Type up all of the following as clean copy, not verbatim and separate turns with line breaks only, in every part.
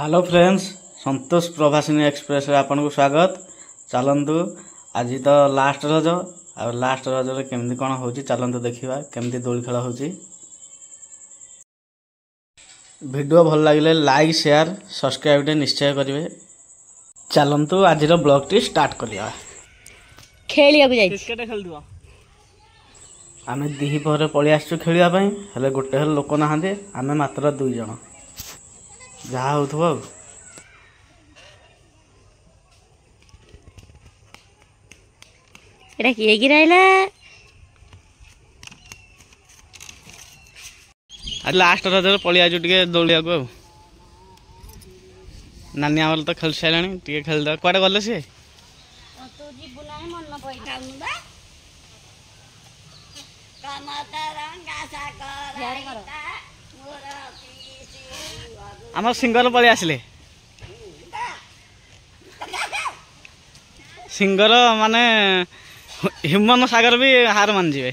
Hello friends, संतोष प्रभासिनी express रे आपन को स्वागत। चलंतु आज तो लास्ट रज आ लास्ट रज रे केमती कोन होची चलंतु देखिबा केमती दोली खेल होची। वीडियो भल लागिले लाइक शेयर सब्सक्राइब टे निश्चय करिवे। चलंतु आज रो ब्लॉग टी स्टार्ट करिया।
खेलिया को जाई
क्रिकेट खेल दिवा
आमे दिही पहरे पळि आछू खेलिया पई हेले गोटे हेल लोक नहांदे आमे मात्र 2 जण जहा होथबो।
एटा किए गिराइला
आज लास्ट रज पळि आजु टिके दौड़िया को नानी आवर तो खेल साइलानी टिके खेल द कोडे गले से
तो जीबु नाही मन न पई खाउनु बा कमता रंगा साकर
आम सिंगर पळि आसले सिंगर माने हिमन सागर भी हार मान जीवे।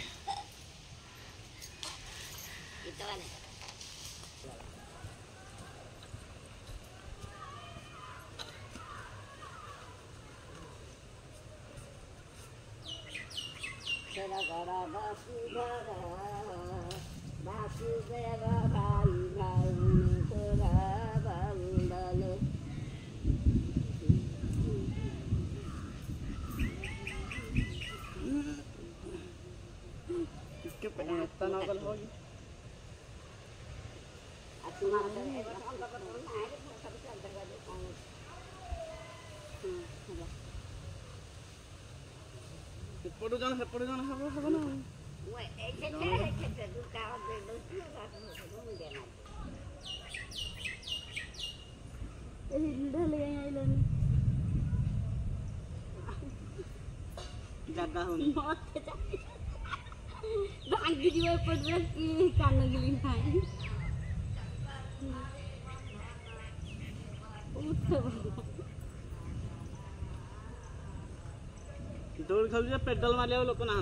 दौड़ खेल पेडल मारिया लोक ना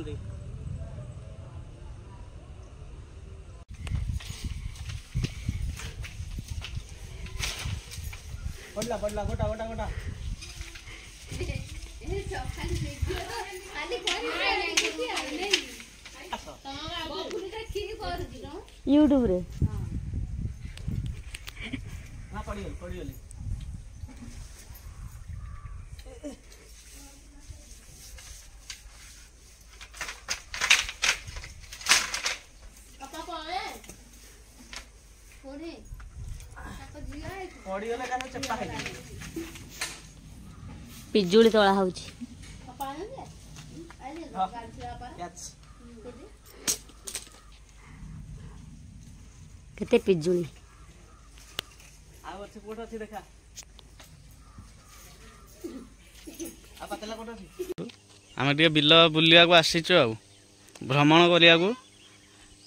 पड़ला पड़ला गोटा गोटा गोटा
यूट्यूब रे
हां पड़ी पड़ी गले का चप्पा है
पिजुली तोला होची केते पिजुली
आ अच्छे कोठ अछि देखा आ पतला कोठ अछि हम टिके बिल बुलिया को आसीचो आ भ्रमण करिया को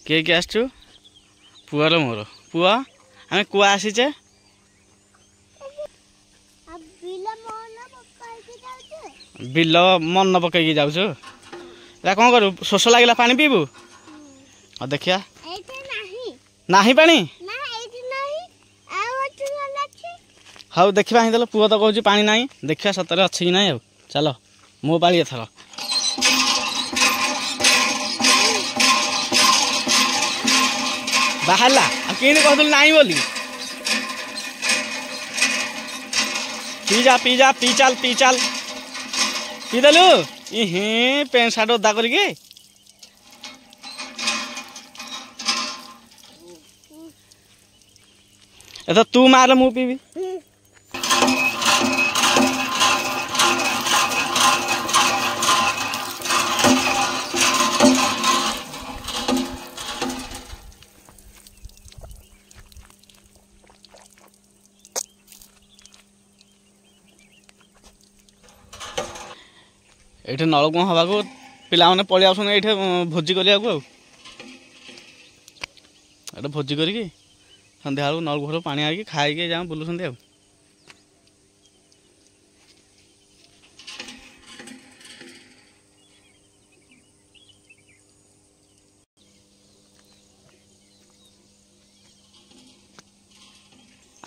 के आछू पुआर मोर पुआ हमें कुआ आसीचे बिल मन न पकई जाऊ कौन करू शोष लगे पानी पीबू और देखिया नाही पानी हाँ देखा ही पुआ तो कहूँ पानी ना देखिया सतरे अच्छी कि ना चलो मो पाली एथर बाहरला कि कहूँ ना बोली पी जा पी चल पी देलु इहे पेंट सार्ट ओदा करके ए तू मार मु पीबी ये नलकूप हवा को पिला मैंने पलि आस भोजी करने भोजी करके सन्ध्या बेलू नलकूप पानी आके खाई जा बुलूँ आ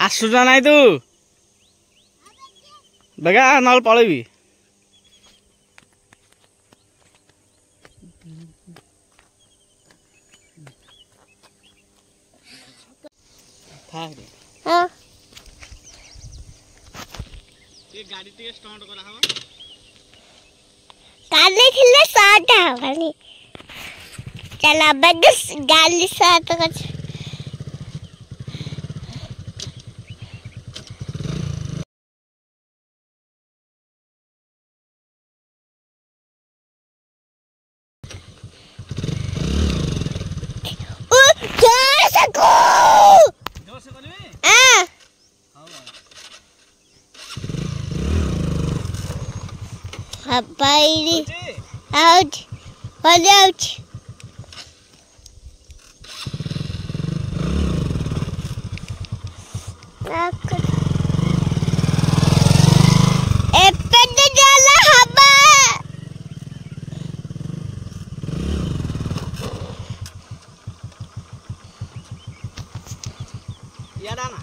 आसुना नाई तू ବେଗା ନହେଲେ ପଳେଇବି।
हाँ
गाड़ी टे स्टार्ट करा हवा
गाड़ी खिले साथ हवानी चला बस गाड़ी साथ कर
जोर से करबी
Habairi out hold out एपटे जाला हबा
याडा ना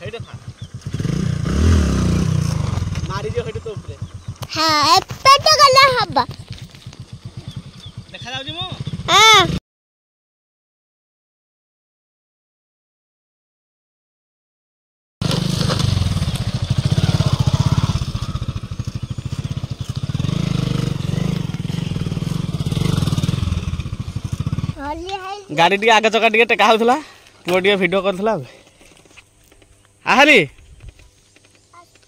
हेडे था मारी जो हेडे तो ऊपर
हाँ एपटे जाला हबा
देखा जाउजी मो
हाँ
गाड़ी टी आगे चका टी टेका होउथला पुओ टी वीडियो करथला आहरी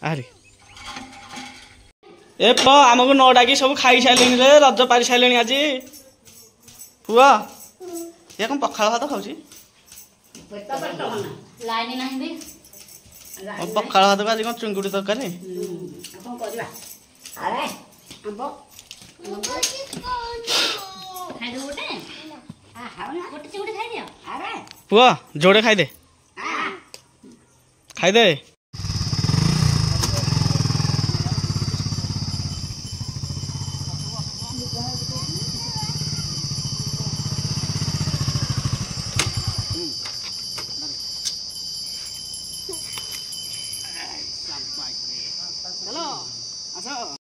आहरी ए प हमको नोडा की सब खाई साइलेनी रे रज पारी साइलेनी आज पुआ ये कौन पखाल भात खाउची
लाइन नहीं भी
पखाल भात आज कौन चुंगुड़ी तरकारी
कौन करबा अरे आंबो खाइ दो गोटे आ हाउ ना गोटे चिंगुड़ी खाइ दियो अरे
पुआ जोड़े खाई दे